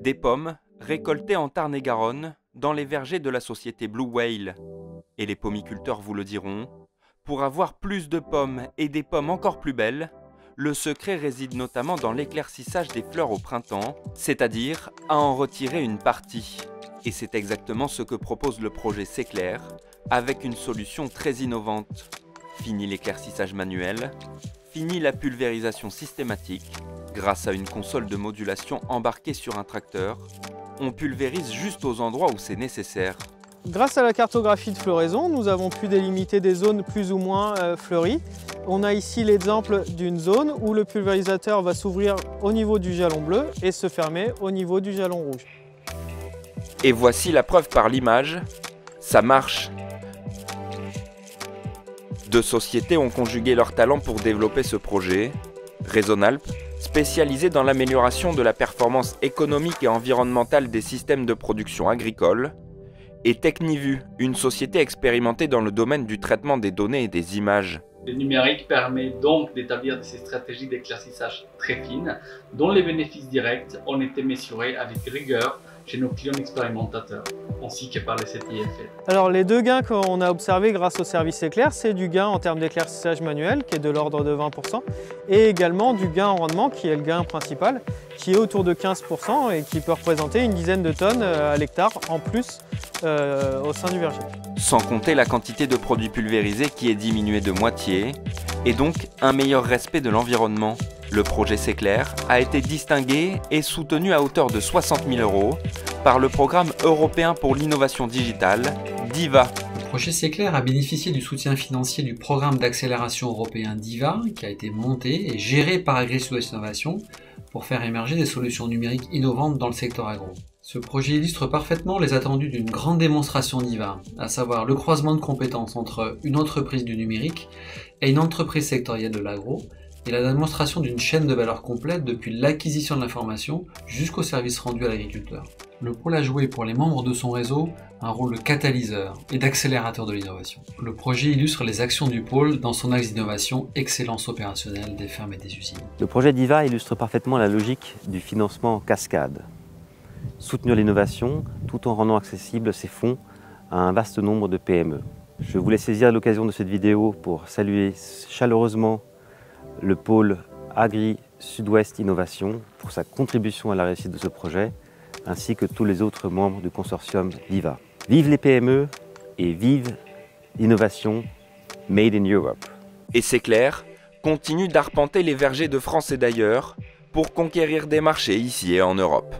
Des pommes récoltées en Tarn-et-Garonne dans les vergers de la société Blue Whale. Et les pommiculteurs vous le diront, pour avoir plus de pommes et des pommes encore plus belles, le secret réside notamment dans l'éclaircissage des fleurs au printemps, c'est-à-dire à en retirer une partie. Et c'est exactement ce que propose le projet Seclair, avec une solution très innovante. Fini l'éclaircissage manuel, fini la pulvérisation systématique. Grâce à une console de modulation embarquée sur un tracteur, on pulvérise juste aux endroits où c'est nécessaire. Grâce à la cartographie de floraison, nous avons pu délimiter des zones plus ou moins fleuries. On a ici l'exemple d'une zone où le pulvérisateur va s'ouvrir au niveau du jalon bleu et se fermer au niveau du jalon rouge. Et voici la preuve par l'image, ça marche. Deux sociétés ont conjugué leurs talents pour développer ce projet. Raisonalp, spécialisé dans l'amélioration de la performance économique et environnementale des systèmes de production agricole, et Technivu, une société expérimentée dans le domaine du traitement des données et des images. Le numérique permet donc d'établir ces stratégies d'éclaircissage très fines, dont les bénéfices directs ont été mesurés avec rigueur chez nos clients expérimentateurs, ainsi que par les CTIFL. Alors les deux gains qu'on a observés grâce au service éclair, c'est du gain en termes d'éclaircissage manuel, qui est de l'ordre de 20%, et également du gain en rendement, qui est le gain principal, qui est autour de 15% et qui peut représenter une dizaine de tonnes à l'hectare en plus au sein du verger. Sans compter la quantité de produits pulvérisés qui est diminuée de moitié, et donc un meilleur respect de l'environnement. Le projet Seclair a été distingué et soutenu à hauteur de 60 000 € par le programme européen pour l'innovation digitale, DIVA. Le projet Seclair a bénéficié du soutien financier du programme d'accélération européen DIVA, qui a été monté et géré par AgriSud-Ouest Innovation pour faire émerger des solutions numériques innovantes dans le secteur agro. Ce projet illustre parfaitement les attendus d'une grande démonstration DIVA, à savoir le croisement de compétences entre une entreprise du numérique et une entreprise sectorielle de l'agro, et la démonstration d'une chaîne de valeur complète depuis l'acquisition de l'information jusqu'au service rendu à l'agriculteur. Le pôle a joué pour les membres de son réseau un rôle de catalyseur et d'accélérateur de l'innovation. Le projet illustre les actions du pôle dans son axe d'innovation excellence opérationnelle des fermes et des usines. Le projet DIVA illustre parfaitement la logique du financement en cascade. Soutenir l'innovation tout en rendant accessibles ces fonds à un vaste nombre de PME. Je voulais saisir l'occasion de cette vidéo pour saluer chaleureusement le pôle Agri-Sud-Ouest Innovation pour sa contribution à la réussite de ce projet, ainsi que tous les autres membres du consortium DIVA. Vive les PME et vive l'innovation Made in Europe. Et Seclair continue d'arpenter les vergers de France et d'ailleurs pour conquérir des marchés ici et en Europe.